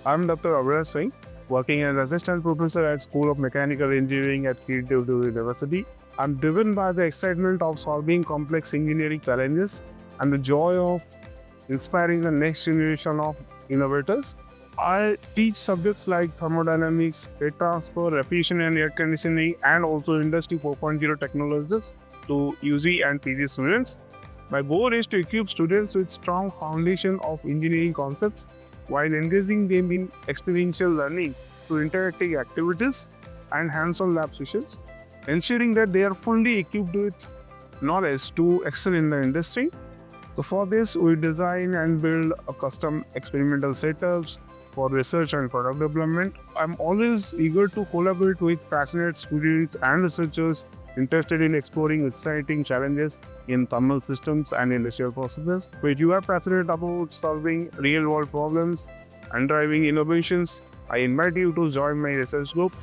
I'm Dr. Abhilas Swain, working as assistant professor at School of Mechanical Engineering at KIIT University. I'm driven by the excitement of solving complex engineering challenges and the joy of inspiring the next generation of innovators. I teach subjects like thermodynamics, heat transfer, efficient and air conditioning, and also Industry 4.0 technologies to UG and PG students. My goal is to equip students with strong foundation of engineering concepts while engaging them in experiential learning through interactive activities and hands-on lab sessions, ensuring that they are fully equipped with knowledge to excel in the industry. So for this, we design and build a custom experimental setups for research and product development. I'm always eager to collaborate with passionate students and researchers interested in exploring exciting challenges in thermal systems and industrial processes. If you are passionate about solving real-world problems and driving innovations, I invite you to join my research group.